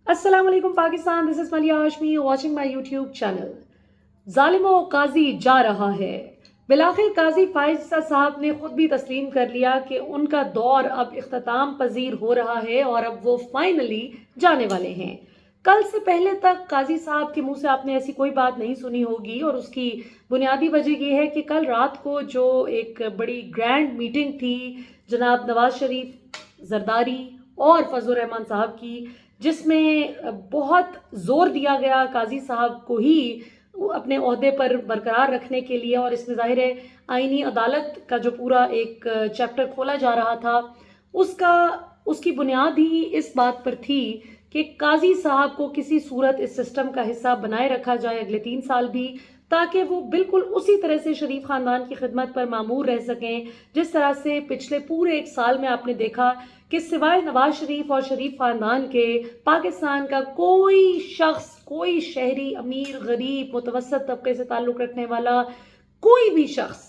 السلام علیکم Pakistan, this is Malia Hashmi watching my YouTube channel. ظالموں قاضی جا رہا ہے۔ بالآخر قاضی فائز صاحب نے خود بھی تسلیم کر لیا کہ ان کا دور اب اختتام پذیر ہو رہا ہے اور اب وہ فائنلی جانے والے ہیں۔ کل سے پہلے تک قاضی صاحب کے منہ سے آپ نے ایسی کوئی بات نہیں سنی ہوگی، اور اس کی بنیادی وجہ یہ ہے کہ کل رات کو جو ایک بڑی گرینڈ میٹنگ تھی جناب نواز شریف، زرداری اور فضل الرحمان صاحب کی، جس میں بہت زور دیا گیا قاضی صاحب کو ہی اپنے عہدے پر برقرار رکھنے کے لیے، اور اس میں ظاہر ہے آئینی عدالت کا جو پورا ایک چیپٹر کھولا جا رہا تھا اس کی بنیاد ہی اس بات پر تھی کہ قاضی صاحب کو کسی صورت اس سسٹم کا حصہ بنائے رکھا جائے اگلے 3 سال بھی، تاکہ وہ بالکل اسی طرح سے شریف خاندان کی خدمت پر معمور رہ سکیں جس طرح سے پچھلے پورے 1 سال میں آپ نے دیکھا کہ سوائے نواز شریف اور شریف خاندان کے پاکستان کا کوئی شخص، کوئی شہری، امیر، غریب، متوسط طبقے سے تعلق رکھنے والا کوئی بھی شخص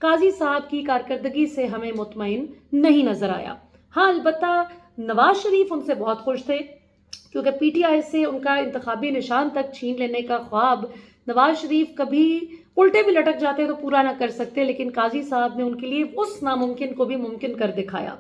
قاضی صاحب کی کارکردگی سے ہمیں مطمئن نہیں نظر آیا۔ ہاں، البتہ نواز شریف ان سے بہت خوش تھے، کیونکہ پی ٹی آئی سے ان کا انتخابی نشان تک چھین لینے کا خواب نواز شریف کبھی الٹے بھی لٹک جاتے تو پورا نہ کر سکتے، لیکن قاضی صاحب نے ان کے لیے اس ناممکن کو بھی ممکن کر دکھایا۔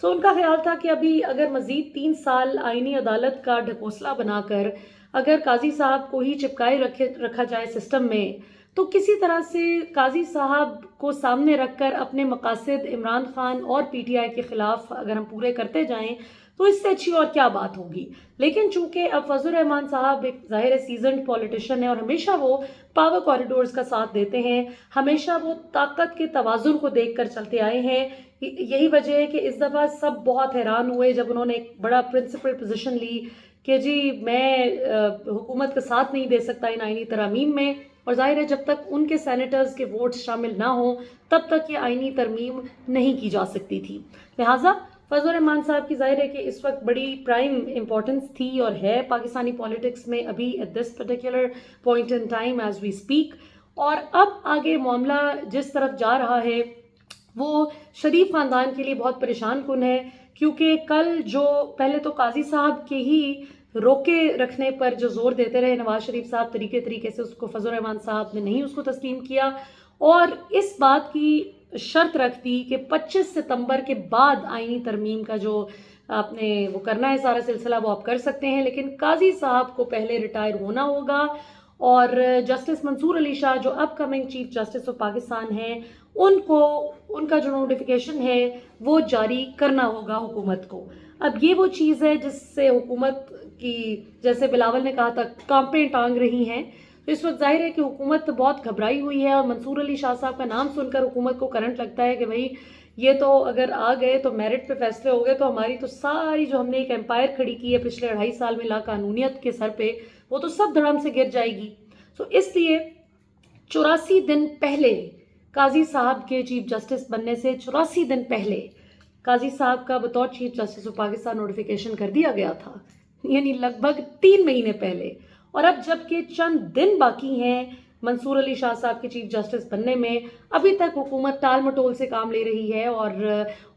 ان کا خیال تھا کہ ابھی اگر مزید 3 سال آئینی عدالت کا ڈھکوسلا بنا کر اگر قاضی صاحب کو ہی چپکائے رکھا جائے سسٹم میں، تو کسی طرح سے قاضی صاحب کو سامنے رکھ کر اپنے مقاصد عمران خان اور پی ٹی آئی کے خلاف اگر ہم پورے کرتے جائیں تو اس سے اچھی اور کیا بات ہوگی۔ لیکن چونکہ اب فضل الرحمان صاحب ایک ظاہر سیزنڈ پولیٹیشین ہے، اور ہمیشہ وہ پاور کوریڈورز کا ساتھ دیتے ہیں، ہمیشہ وہ طاقت کے توازن کو دیکھ کر چلتے آئے ہیں۔ یہی وجہ ہے کہ اس دفعہ سب بہت حیران ہوئے جب انہوں نے ایک بڑا پرنسپل پوزیشن لی کہ جی میں حکومت کا ساتھ نہیں دے سکتا ان آئینی ترامیم میں، اور ظاہر ہے جب تک ان کے سینیٹرز کے ووٹس شامل نہ ہوں تب تک یہ آئینی ترمیم نہیں کی جا سکتی تھی۔ لہٰذا فضل الرحمان صاحب کی ظاہر ہے کہ اس وقت بڑی پرائم امپورٹنس تھی اور ہے پاکستانی پالیٹکس میں ابھی at this particular point in time as we speak. اور اب آگے معاملہ جس طرف جا رہا ہے وہ شریف خاندان کے لیے بہت پریشان کن ہے، کیونکہ کل جو پہلے تو قاضی صاحب کے ہی روکے رکھنے پر جو زور دیتے رہے نواز شریف صاحب، طریقے سے اس کو فضل الرحمان صاحب نے نہیں اس کو تسلیم کیا، اور اس بات کی شرط رکھ دی کہ 25 ستمبر کے بعد آئینی ترمیم کا جو آپ نے وہ کرنا ہے سارا سلسلہ وہ آپ کر سکتے ہیں، لیکن قاضی صاحب کو پہلے ریٹائر ہونا ہوگا، اور جسٹس منصور علی شاہ جو upcoming chief justice of Pakistan ہیں ان کا جو نوٹیفیکیشن ہے وہ جاری کرنا ہوگا حکومت کو۔ اب یہ وہ چیز ہے جس سے حکومت کی، جیسے بلاول نے کہا تھا، کانپیں ٹانگ رہی ہیں۔ تو اس وقت ظاہر ہے کہ حکومت بہت گھبرائی ہوئی ہے، اور منصور علی شاہ صاحب کا نام سن کر حکومت کو کرنٹ لگتا ہے کہ بھئی یہ تو اگر آ گئے تو میرٹ پہ فیصلے ہو گئے تو ہماری تو ساری جو ہم نے ایک امپائر کھڑی کی ہے پچھلے 2.5 سال میں لا قانونیت کے سر پہ، وہ تو سب دھڑم سے گر جائے گی۔ تو اس لیے 84 دن پہلے قاضی صاحب کے چیف جسٹس بننے سے 84 دن پہلے قاضی صاحب کا بطور chief justice of Pakistan notification کر دیا گیا تھا، یعنی لگ بھگ 3 مہینے پہلے۔ اور اب جب کہ چند دن باقی ہیں منصور علی شاہ صاحب کے چیف جسٹس بننے میں، ابھی تک حکومت ٹال مٹول سے کام لے رہی ہے اور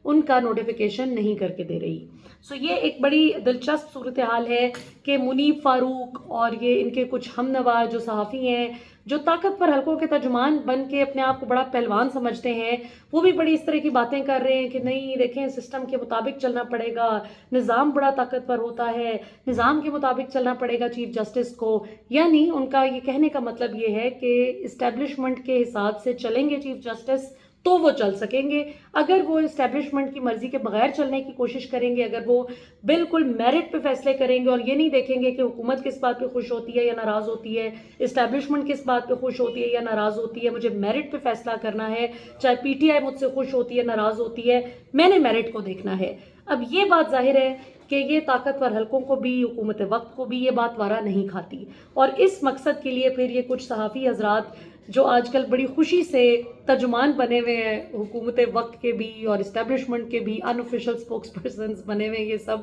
ان کا نوٹیفیکیشن نہیں کر کے دے رہی۔ یہ ایک بڑی دلچسپ صورتحال ہے کہ منیب فاروق اور یہ ان کے کچھ ہم نوا جو صحافی ہیں، جو طاقتور حلقوں کے ترجمان بن کے اپنے آپ کو بڑا پہلوان سمجھتے ہیں، وہ بھی بڑی اس طرح کی باتیں کر رہے ہیں کہ نہیں دیکھیں سسٹم کے مطابق چلنا پڑے گا، نظام بڑا طاقتور ہوتا ہے، نظام کے مطابق چلنا پڑے گا چیف جسٹس کو۔ یعنی ان کا یہ کہنے کا مطلب یہ ہے کہ اسٹیبلشمنٹ کے حساب سے چلیں گے چیف جسٹس تو وہ چل سکیں گے، اگر وہ اسٹیبلشمنٹ کی مرضی کے بغیر چلنے کی کوشش کریں گے، اگر وہ بالکل میرٹ پہ فیصلے کریں گے اور یہ نہیں دیکھیں گے کہ حکومت کس بات پہ خوش ہوتی ہے یا ناراض ہوتی ہے، اسٹیبلشمنٹ کس بات پہ خوش ہوتی ہے یا ناراض ہوتی ہے، مجھے میرٹ پہ فیصلہ کرنا ہے، چاہے پی ٹی آئی مجھ سے خوش ہوتی ہے ناراض ہوتی ہے، میں نے میرٹ کو دیکھنا ہے۔ اب یہ بات ظاہر ہے کہ یہ طاقتور حلقوں کو بھی، حکومت وقت کو بھی یہ بات وارا نہیں کھاتی، اور اس مقصد کے لیے پھر یہ کچھ صحافی حضرات جو آج کل بڑی خوشی سے ترجمان بنے ہوئے ہیں حکومت وقت کے بھی اور اسٹیبلشمنٹ کے بھی، ان آفیشیل اسپوکس پرسنز بنے ہوئے ہیں،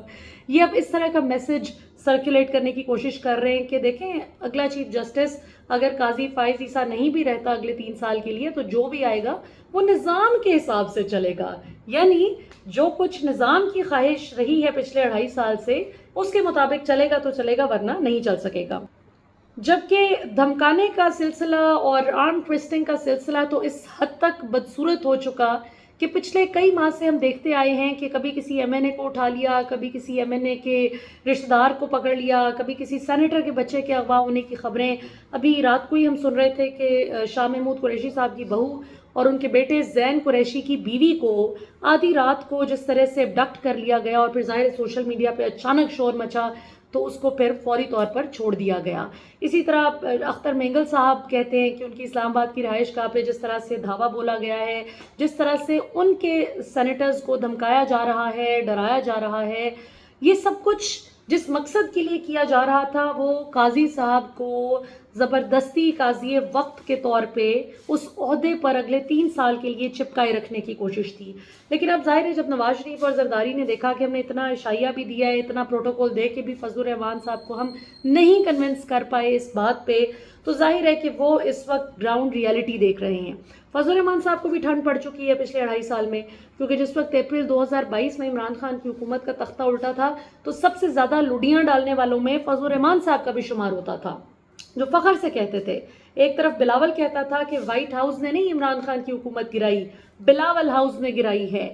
یہ اب اس طرح کا میسج سرکولیٹ کرنے کی کوشش کر رہے ہیں کہ دیکھیں اگلا چیف جسٹس اگر قاضی فائز عیسیٰ نہیں بھی رہتا اگلے 3 سال کے لیے تو جو بھی آئے گا وہ نظام کے حساب سے چلے گا، یعنی جو کچھ نظام کی خواہش رہی ہے پچھلے 2.5 سال سے اس کے مطابق چلے گا تو چلے گا، ورنہ نہیں چل سکے گا۔ جبکہ دھمکانے کا سلسلہ اور آرم ٹویسٹنگ کا سلسلہ تو اس حد تک بدصورت ہو چکا کہ پچھلے کئی ماہ سے ہم دیکھتے آئے ہیں کہ کبھی کسی ایم این اے کو اٹھا لیا، کبھی کسی ایم این اے کے رشتہ دار کو پکڑ لیا، کبھی کسی سینیٹر کے بچے کے اغوا ہونے کی خبریں۔ ابھی رات کو ہی ہم سن رہے تھے کہ شاہ محمود قریشی صاحب کی بہو اور ان کے بیٹے زین قریشی کی بیوی کو آدھی رات کو جس طرح سے ابڈکٹ کر لیا گیا اور پھر ظاہر سوشل میڈیا پہ اچانک شور مچا تو اس کو پھر فوری طور پر چھوڑ دیا گیا۔ اسی طرح اختر مینگل صاحب کہتے ہیں کہ ان کی اسلام آباد کی رہائش گاہ پہ جس طرح سے دھاوا بولا گیا ہے، جس طرح سے ان کے سینیٹرز کو دھمکایا جا رہا ہے، ڈرایا جا رہا ہے، یہ سب کچھ جس مقصد کے لیے کیا جا رہا تھا وہ قاضی صاحب کو زبردستی قاضی وقت کے طور پہ اس عہدے پر اگلے 3 سال کے لیے چپکائے رکھنے کی کوشش تھی۔ لیکن اب ظاہر ہے جب نواز شریف اور زرداری نے دیکھا کہ ہم نے اتنا عشائیہ بھی دیا ہے، اتنا پروٹوکول دے کے بھی فضل الرحمان صاحب کو ہم نہیں کنونس کر پائے اس بات پہ، تو ظاہر ہے کہ وہ اس وقت گراؤنڈ ریالٹی دیکھ رہے ہیں۔ فضل الرحمان صاحب کو بھی ٹھنڈ پڑ چکی ہے پچھلے 2.5 سال میں، کیونکہ جس وقت اپریل 2022 میں عمران خان کی حکومت کا تختہ الٹا تھا تو سب سے زیادہ لڈیاں ڈالنے والوں میں فضل الرحمان صاحب کا بھی شمار ہوتا تھا، جو فخر سے کہتے تھے۔ ایک طرف بلاول کہتا تھا کہ وائٹ ہاؤس نے نہیں عمران خان کی حکومت گرائی، بلاول ہاؤس نے گرائی ہے،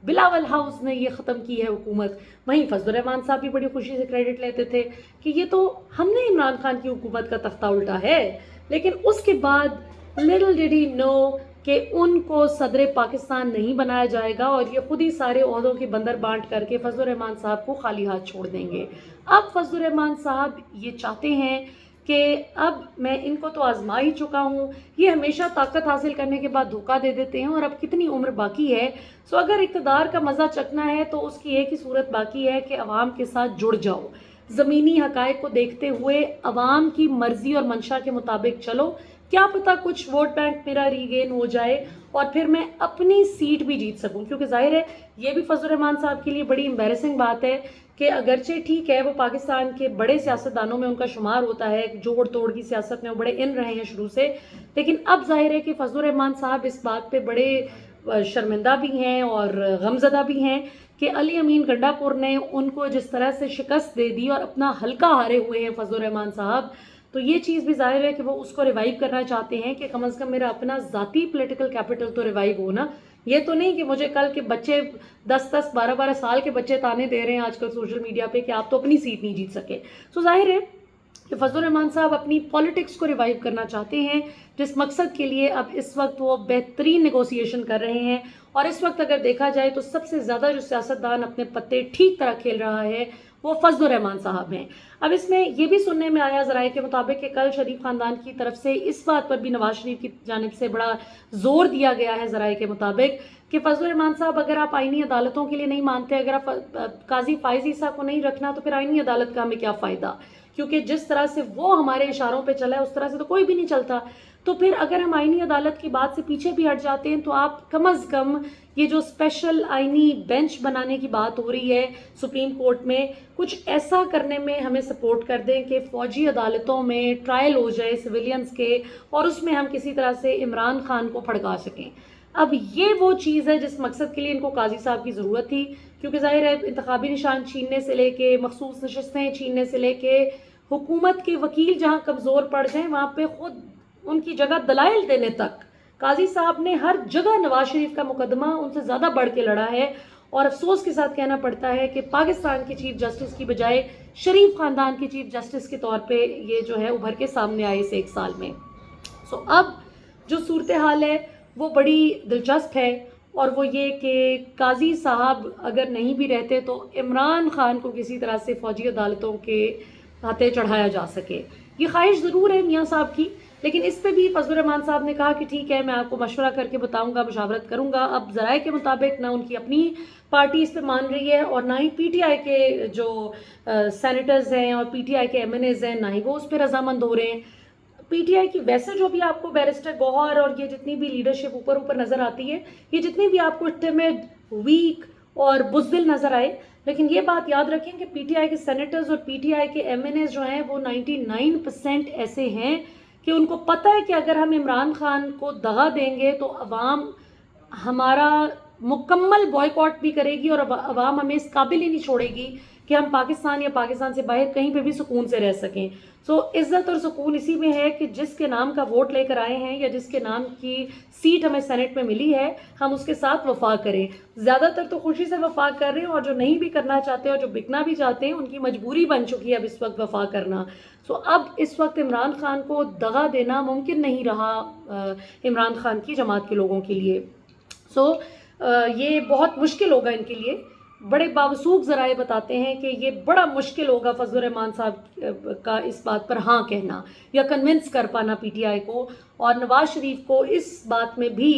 بلاول ہاؤس نے یہ ختم کی ہے حکومت۔ وہیں فضل الرحمان صاحب بھی بڑی خوشی سے کریڈٹ لیتے تھے کہ یہ تو ہم نے عمران خان کی حکومت کا تختہ الٹا ہے، لیکن اس کے بعد لٹل ڈیڈ ہی نو کہ ان کو صدر پاکستان نہیں بنایا جائے گا اور یہ خود ہی سارے عہدوں کی بندر بانٹ کر کے فضل الرحمان صاحب کو خالی ہاتھ چھوڑ دیں گے۔ اب فضل الرحمان صاحب یہ چاہتے ہیں کہ اب میں ان کو تو آزما ہی چکا ہوں، یہ ہمیشہ طاقت حاصل کرنے کے بعد دھوکہ دے دیتے ہیں اور اب کتنی عمر باقی ہے، سو اگر اقتدار کا مزہ چکنا ہے تو اس کی ایک ہی صورت باقی ہے کہ عوام کے ساتھ جڑ جاؤ، زمینی حقائق کو دیکھتے ہوئے عوام کی مرضی اور منشا کے مطابق چلو، کیا پتہ کچھ ووٹ بینک میرا ریگین ہو جائے اور پھر میں اپنی سیٹ بھی جیت سکوں، کیونکہ ظاہر ہے یہ بھی فضل الرحمان صاحب کے لیے بڑی امبیرسنگ بات ہے کہ اگرچہ ٹھیک ہے وہ پاکستان کے بڑے سیاستدانوں میں ان کا شمار ہوتا ہے، جوڑ توڑ کی سیاست میں وہ بڑے ان رہے ہیں شروع سے، لیکن اب ظاہر ہے کہ فضل الرحمان صاحب اس بات پہ بڑے شرمندہ بھی ہیں اور غمزدہ بھی ہیں کہ علی امین گنڈا پور نے ان کو جس طرح سے شکست دے دی اور اپنا حلقہ ہارے ہوئے ہیں فضل الرحمان صاحب، تو یہ چیز بھی ظاہر ہے کہ وہ اس کو ریوائیو کرنا چاہتے ہیں کہ کم از کم میرا اپنا ذاتی پولیٹیکل کیپٹل تو ریوائیو ہو نا، یہ تو نہیں کہ مجھے کل کے بچے 10 12 سال کے بچے تانے دے رہے ہیں آج کل سوشل میڈیا پہ کہ آپ تو اپنی سیٹ نہیں جیت سکے۔ تو ظاہر ہے کہ فضل الرحمان صاحب اپنی پالیٹکس کو ریوائیو کرنا چاہتے ہیں، جس مقصد کے لیے اب اس وقت وہ بہترین نیگوسیشن کر رہے ہیں، اور اس وقت اگر دیکھا جائے تو سب سے زیادہ جو سیاستدان اپنے پتے ٹھیک طرح کھیل رہا ہے وہ فضل الرحمان صاحب ہیں۔ اب اس میں یہ بھی سننے میں آیا ذرائع کے مطابق کہ کل شریف خاندان کی طرف سے اس بات پر بھی نواز شریف کی جانب سے بڑا زور دیا گیا ہے ذرائع کے مطابق کہ فضل الرحمان صاحب اگر آپ آئینی عدالتوں کے لیے نہیں مانتے، اگر آپ قاضی فائز عیسیٰ کو نہیں رکھنا تو پھر آئینی عدالت کا ہمیں کیا فائدہ، کیونکہ جس طرح سے وہ ہمارے اشاروں پہ چلا ہے اس طرح سے تو کوئی بھی نہیں چلتا، تو پھر اگر ہم آئینی عدالت کی بات سے پیچھے بھی ہٹ جاتے ہیں تو آپ کم از کم یہ جو اسپیشل آئینی بینچ بنانے کی بات ہو رہی ہے سپریم کورٹ میں، کچھ ایسا کرنے میں ہمیں سپورٹ کر دیں کہ فوجی عدالتوں میں ٹرائل ہو جائے سویلینز کے اور اس میں ہم کسی طرح سے عمران خان کو پھڑکا سکیں۔ اب یہ وہ چیز ہے جس مقصد کے لیے ان کو قاضی صاحب کی ضرورت تھی، کیونکہ ظاہر ہے انتخابی نشان چھیننے سے لے کے مخصوص نشستیں چھیننے سے لے کے حکومت کے وکیل جہاں کمزور پڑ جائیں وہاں پہ خود ان کی جگہ دلائل دینے تک قاضی صاحب نے ہر جگہ نواز شریف کا مقدمہ ان سے زیادہ بڑھ کے لڑا ہے، اور افسوس کے ساتھ کہنا پڑتا ہے کہ پاکستان کے چیف جسٹس کی بجائے شریف خاندان کے چیف جسٹس کے طور پہ یہ جو ہے ابھر کے سامنے آئے اس 1 سال میں۔ سو اب جو صورتحال ہے وہ بڑی دلچسپ ہے، اور وہ یہ کہ قاضی صاحب اگر نہیں بھی رہتے تو عمران خان کو کسی طرح سے فوجی عدالتوں کے ہاتھے چڑھایا جا سکے۔ یہ خواہش ضرور ہے میاں صاحب کی، لیکن اس پہ بھی فضل الرحمان صاحب نے کہا کہ ٹھیک ہے میں آپ کو مشورہ کر کے بتاؤں گا، مشاورت کروں گا۔ اب ذرائع کے مطابق نہ ان کی اپنی پارٹی اس پہ مان رہی ہے اور نہ ہی پی ٹی آئی کے جو سینیٹرز ہیں اور پی ٹی آئی کے ایم این ایز ہیں نہ ہی وہ اس پہ رضامند ہو رہے ہیں۔ پی ٹی آئی کی ویسے جو بھی آپ کو بیرسٹر گوہر اور یہ جتنی بھی لیڈرشپ اوپر نظر آتی ہے، یہ جتنی بھی آپ کو ٹمڈ، ویک اور بزدل نظر آئے، لیکن یہ بات یاد رکھیں کہ پی ٹی آئی کے سینیٹرز اور پی ٹی آئی کے ایم این ایز جو ہیں وہ 99% ایسے ہیں کہ ان کو پتہ ہے کہ اگر ہم عمران خان کو دغا دیں گے تو عوام ہمارا مکمل بوائیکاٹ بھی کرے گی اور عوام ہمیں اس قابل ہی نہیں چھوڑے گی کہ ہم پاکستان یا پاکستان سے باہر کہیں پہ بھی سکون سے رہ سکیں. سو عزت اور سکون اسی میں ہے کہ جس کے نام کا ووٹ لے کر آئے ہیں یا جس کے نام کی سیٹ ہمیں سینٹ میں ملی ہے ہم اس کے ساتھ وفا کریں. زیادہ تر تو خوشی سے وفا کر رہے ہیں اور جو نہیں بھی کرنا چاہتے اور جو بکنا بھی چاہتے ہیں ان کی مجبوری بن چکی ہے اب اس وقت وفا کرنا. سو اب اس وقت عمران خان کو دغا دینا ممکن نہیں رہا عمران خان کی جماعت کے لوگوں کے لیے. سو یہ بہت مشکل ہوگا ان کے لیے. بڑے باوثوق ذرائع بتاتے ہیں کہ یہ بڑا مشکل ہوگا فضل الرحمان صاحب کا اس بات پر ہاں کہنا یا کنونس کر پانا پی ٹی آئی کو, اور نواز شریف کو اس بات میں بھی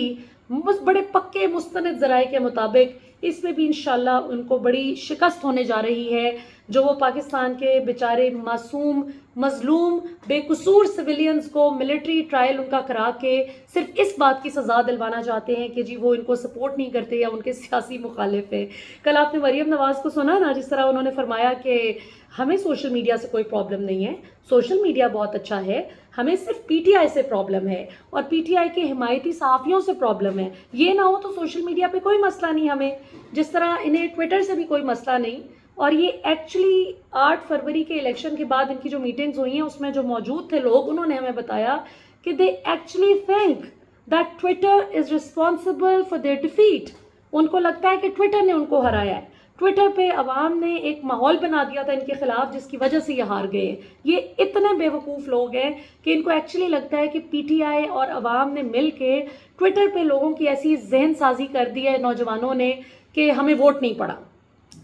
بڑے پکے مستند ذرائع کے مطابق اس میں بھی انشاءاللہ ان کو بڑی شکست ہونے جا رہی ہے. جو وہ پاکستان کے بیچارے معصوم مظلوم بے قصور سویلینز کو ملٹری ٹرائل ان کا کرا کے صرف اس بات کی سزا دلوانا چاہتے ہیں کہ جی وہ ان کو سپورٹ نہیں کرتے یا ان کے سیاسی مخالف ہیں. کل آپ نے مریم نواز کو سنا نا, جس طرح انہوں نے فرمایا کہ ہمیں سوشل میڈیا سے کوئی پرابلم نہیں ہے, سوشل میڈیا بہت اچھا ہے, ہمیں صرف پی ٹی آئی سے پرابلم ہے اور پی ٹی آئی کے حمایتی صحافیوں سے پرابلم ہے. یہ نہ ہو تو سوشل میڈیا پہ کوئی مسئلہ نہیں ہمیں, جس طرح انہیں ٹویٹر سے بھی کوئی مسئلہ نہیں. اور یہ ایکچولی 8 فروری کے الیکشن کے بعد ان کی جو میٹنگز ہوئی ہیں اس میں جو موجود تھے لوگ, انہوں نے ہمیں بتایا کہ they actually think that Twitter is responsible for their defeat. ان کو لگتا ہے کہ ٹویٹر نے ان کو ہرایا ہے, ٹویٹر پہ عوام نے ایک ماحول بنا دیا تھا ان کے خلاف جس کی وجہ سے یہ ہار گئے. یہ اتنے بے وقوف لوگ ہیں کہ ان کو ایکچولی لگتا ہے کہ پی ٹی آئی اور عوام نے مل کے ٹویٹر پہ لوگوں کی ایسی ذہن سازی کر دی ہے نوجوانوں نے کہ ہمیں ووٹ نہیں پڑا.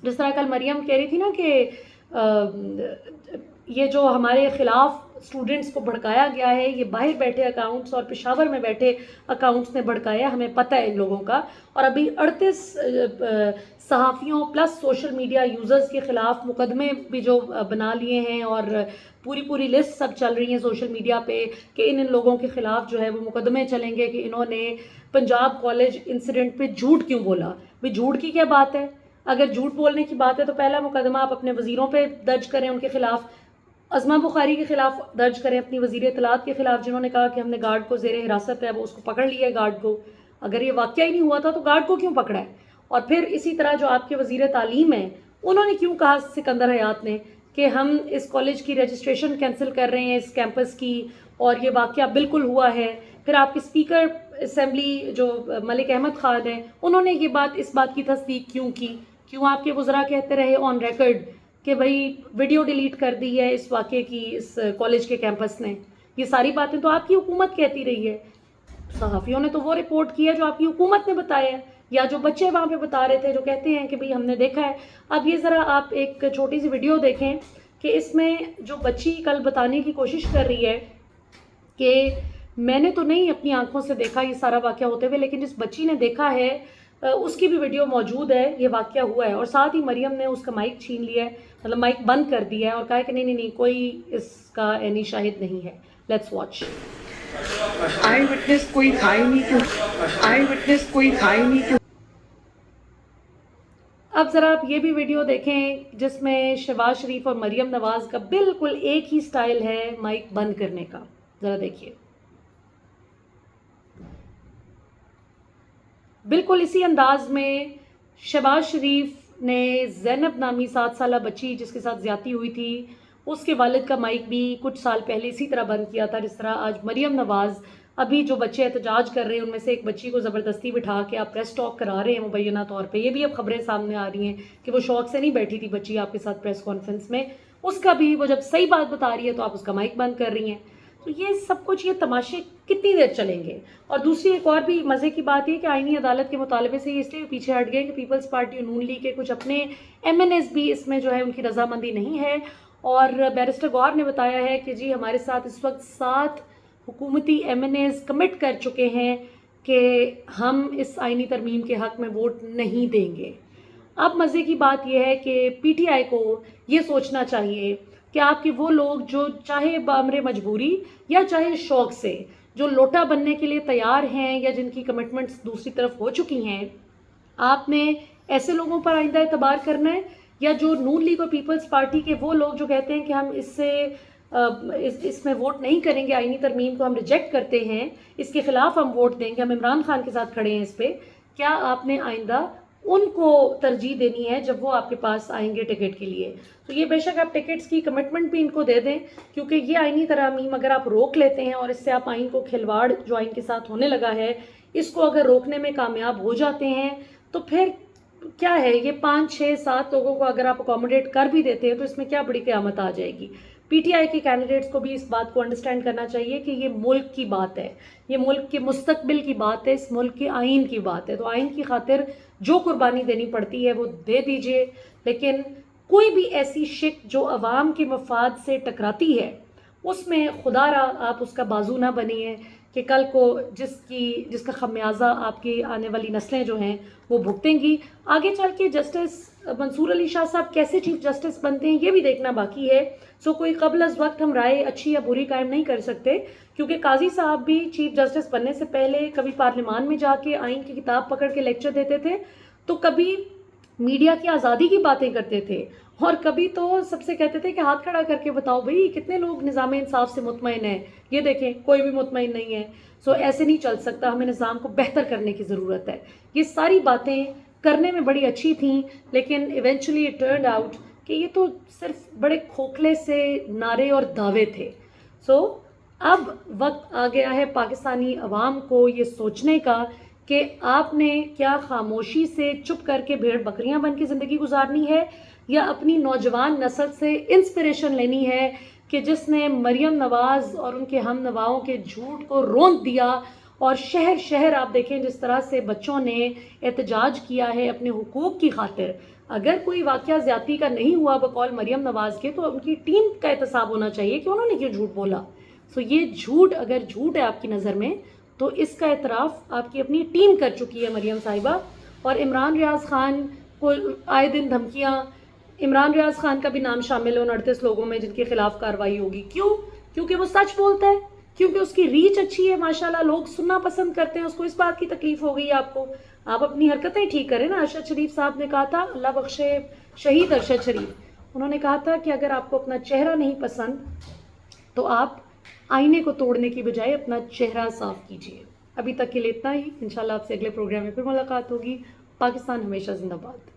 جس طرح کل مریم کہہ رہی تھی نا کہ یہ جو ہمارے خلاف اسٹوڈنٹس کو بھڑکایا گیا ہے یہ باہر بیٹھے اکاؤنٹس اور پشاور میں بیٹھے اکاؤنٹس نے بھڑکایا, ہمیں پتہ ہے ان لوگوں کا. اور ابھی 38 صحافیوں پلس سوشل میڈیا یوزرز کے خلاف مقدمے بھی جو بنا لیے ہیں اور پوری لسٹ سب چل رہی ہیں سوشل میڈیا پہ کہ ان لوگوں کے خلاف جو ہے وہ مقدمے چلیں گے کہ انہوں نے پنجاب کالج انسیڈنٹ پہ جھوٹ کیوں بولا. بھئی جھوٹ کی کیا بات ہے؟ اگر جھوٹ بولنے کی بات ہے تو پہلا مقدمہ آپ اپنے وزیروں پہ درج کریں, ان کے خلاف. عظمہ بخاری کے خلاف درج کریں, اپنی وزیر اطلاعات کے خلاف جنہوں نے کہا کہ ہم نے گارڈ کو زیر حراست ہے, وہ اس کو پکڑ لیا ہے گارڈ کو. اگر یہ واقعہ ہی نہیں ہوا تھا تو گارڈ کو کیوں پکڑا ہے؟ اور پھر اسی طرح جو آپ کے وزیر تعلیم ہیں انہوں نے کیوں کہا سکندر حیات نے کہ ہم اس کالج کی رجسٹریشن کینسل کر رہے ہیں اس کیمپس کی, اور یہ واقعہ بالکل ہوا ہے. پھر آپ کے اسپیکر اسمبلی جو ملک احمد خان ہیں انہوں نے یہ بات اس بات کی تصدیق کیوں کی؟ کیوں آپ کے وزراء کہتے رہے آن ریکارڈ کہ بھائی ویڈیو ڈیلیٹ کر دی ہے اس واقعے کی اس کالج کے کیمپس نے؟ یہ ساری باتیں تو آپ کی حکومت کہتی رہی ہے. صحافیوں نے تو وہ رپورٹ کی ہے جو آپ کی حکومت نے بتایا ہے, یا جو بچے وہاں پہ بتا رہے تھے جو کہتے ہیں کہ بھئی ہم نے دیکھا ہے. اب یہ ذرا آپ ایک چھوٹی سی ویڈیو دیکھیں کہ اس میں جو بچی کل بتانے کی کوشش کر رہی ہے کہ میں نے تو نہیں اپنی آنکھوں سے دیکھا یہ سارا واقعہ ہوتے ہوئے, لیکن جس بچی نے دیکھا ہے اس کی بھی ویڈیو موجود ہے, یہ واقعہ ہوا ہے. اور ساتھ ہی مریم نے اس کا مائک چھین لیا ہے, مطلب مائک بند کر دیا ہے اور کہا کہ نہیں کوئی اس کا عینی شاہد نہیں ہے. Let's watch. آئی وٹنس کوئی تھا ہی نہیں. اب ذرا آپ یہ بھی ویڈیو دیکھیں جس میں شہباز شریف اور مریم نواز کا بالکل ایک ہی سٹائل ہے مائک بند کرنے کا. ذرا دیکھیے, بالکل اسی انداز میں شہباز شریف نے زینب نامی 7 سالہ بچی جس کے ساتھ زیادتی ہوئی تھی اس کے والد کا مائک بھی کچھ سال پہلے اسی طرح بند کیا تھا, جس طرح آج مریم نواز ابھی جو بچے احتجاج کر رہے ہیں ان میں سے ایک بچی کو زبردستی بٹھا کے آپ پریس ٹاک کرا رہے ہیں مبینہ طور پہ. یہ بھی اب خبریں سامنے آ رہی ہیں کہ وہ شوق سے نہیں بیٹھی تھی بچی آپ کے ساتھ پریس کانفرنس میں, اس کا بھی وہ جب صحیح بات بتا رہی ہے تو آپ اس کا مائک بند کر رہی ہیں. تو یہ سب کچھ, یہ تماشے کتنی دیر چلیں گے؟ اور دوسری ایک اور بھی مزے کی بات یہ کہ آئینی عدالت کے مطالبے سے یہ اس لیے پیچھے ہٹ گئے کہ پیپلز پارٹی اور نون لیگ کے کچھ اپنے ایم این ایز بھی اس میں جو ہے ان کی رضامندی نہیں ہے. اور بیرسٹر گوہر نے بتایا ہے کہ جی ہمارے ساتھ اس وقت 7 حکومتی ایم این ایز کمٹ کر چکے ہیں کہ ہم اس آئینی ترمیم کے حق میں ووٹ نہیں دیں گے. اب مزے کی بات یہ ہے کہ پی ٹی آئی کو یہ سوچنا چاہیے کہ آپ کے وہ لوگ جو چاہے بامر مجبوری یا چاہے شوق سے جو لوٹا بننے کے لیے تیار ہیں یا جن کی کمٹمنٹس دوسری طرف ہو چکی ہیں, آپ نے ایسے لوگوں پر آئندہ اعتبار کرنا ہے یا جو نون لیگ اور پیپلز پارٹی کے وہ لوگ جو کہتے ہیں کہ ہم اس میں ووٹ نہیں کریں گے، آئینی ترمیم کو ہم ریجیکٹ کرتے ہیں، اس کے خلاف ہم ووٹ دیں گے، ہم عمران خان کے ساتھ کھڑے ہیں اس پہ، کیا آپ نے آئندہ ان کو ترجیح دینی ہے جب وہ آپ کے پاس آئیں گے ٹکٹ کے لیے؟ تو یہ بے شک آپ ٹکٹس کی کمٹمنٹ بھی ان کو دے دیں، کیونکہ یہ آئینی ترامیم اگر آپ روک لیتے ہیں اور اس سے آپ آئین کو کھلواڑ جو آئین کے ساتھ ہونے لگا ہے اس کو اگر روکنے میں کامیاب ہو جاتے ہیں تو پھر کیا ہے، یہ 5 6 7 لوگوں کو اگر آپ اکوموڈیٹ کر بھی دیتے ہیں تو اس میں کیا بڑی قیامت آ جائے گی۔ پی ٹی آئی کے کینڈیڈیٹس کو بھی اس بات کو انڈرسٹینڈ کرنا چاہیے کہ یہ ملک کی بات ہے، یہ ملک کے مستقبل کی بات ہے، اس ملک کے آئین کی بات ہے، تو آئین کی خاطر جو قربانی دینی پڑتی ہے وہ دے دیجئے، لیکن کوئی بھی ایسی شک جو عوام کے مفاد سے ٹکراتی ہے اس میں خدا را آپ اس کا بازو نہ بنیے کہ کل کو جس کا خمیازہ آپ کی آنے والی نسلیں جو ہیں وہ بھگتیں گی۔ آگے چل کے جسٹس منصور علی شاہ صاحب کیسے چیف جسٹس بنتے ہیں یہ بھی دیکھنا باقی ہے، سو کوئی قبل از وقت ہم رائے اچھی یا بری قائم نہیں کر سکتے، کیونکہ قاضی صاحب بھی چیف جسٹس بننے سے پہلے کبھی پارلیمان میں جا کے آئین کی کتاب پکڑ کے لیکچر دیتے تھے، تو کبھی میڈیا کی آزادی کی باتیں کرتے تھے، اور کبھی تو سب سے کہتے تھے کہ ہاتھ کھڑا کر کے بتاؤ بھئی کتنے لوگ نظام انصاف سے مطمئن ہیں، یہ دیکھیں کوئی بھی مطمئن نہیں ہے۔ سو ایسے نہیں چل سکتا، ہمیں نظام کو بہتر کرنے کی ضرورت ہے۔ یہ ساری باتیں کرنے میں بڑی اچھی تھیں، لیکن ایونچولی اٹ ٹرنڈ آؤٹ کہ یہ تو صرف بڑے کھوکھلے سے نعرے اور دعوے تھے۔ سو اب وقت آ گیا ہے پاکستانی عوام کو یہ سوچنے کا کہ آپ نے کیا خاموشی سے چپ کر کے بھیڑ بکریاں بن کے زندگی گزارنی ہے، یا اپنی نوجوان نسل سے انسپریشن لینی ہے کہ جس نے مریم نواز اور ان کے ہم نواؤں کے جھوٹ کو روند دیا، اور شہر شہر آپ دیکھیں جس طرح سے بچوں نے احتجاج کیا ہے اپنے حقوق کی خاطر۔ اگر کوئی واقعہ زیادتی کا نہیں ہوا بقول مریم نواز کے تو ان کی ٹیم کا احتساب ہونا چاہیے کہ انہوں نے کیوں جھوٹ بولا۔ سو یہ جھوٹ اگر جھوٹ ہے آپ کی نظر میں تو اس کا اعتراف آپ کی اپنی ٹیم کر چکی ہے مریم صاحبہ، اور عمران ریاض خان کو آئے دن دھمکیاں، عمران ریاض خان کا بھی نام شامل ہے ان 38 لوگوں میں جن کے خلاف کارروائی ہوگی۔ کیوں؟ کیونکہ وہ سچ بولتا ہے، کیونکہ اس کی ریچ اچھی ہے، ماشاءاللہ لوگ سننا پسند کرتے ہیں اس کو۔ اس بات کی تکلیف ہو گئی آپ کو، آپ اپنی حرکتیں ٹھیک کریں نا۔ ارشد شریف صاحب نے کہا تھا، اللہ بخشے شہید ارشد شریف، انہوں نے کہا تھا کہ اگر آپ کو اپنا چہرہ نہیں پسند تو آپ آئینے کو توڑنے کی بجائے اپنا چہرہ صاف کیجیے۔ ابھی تک کے لیے اتنا ہی، انشاءاللہ آپ سے اگلے پروگرام میں پھر ملاقات ہوگی۔ پاکستان ہمیشہ زندہ باد۔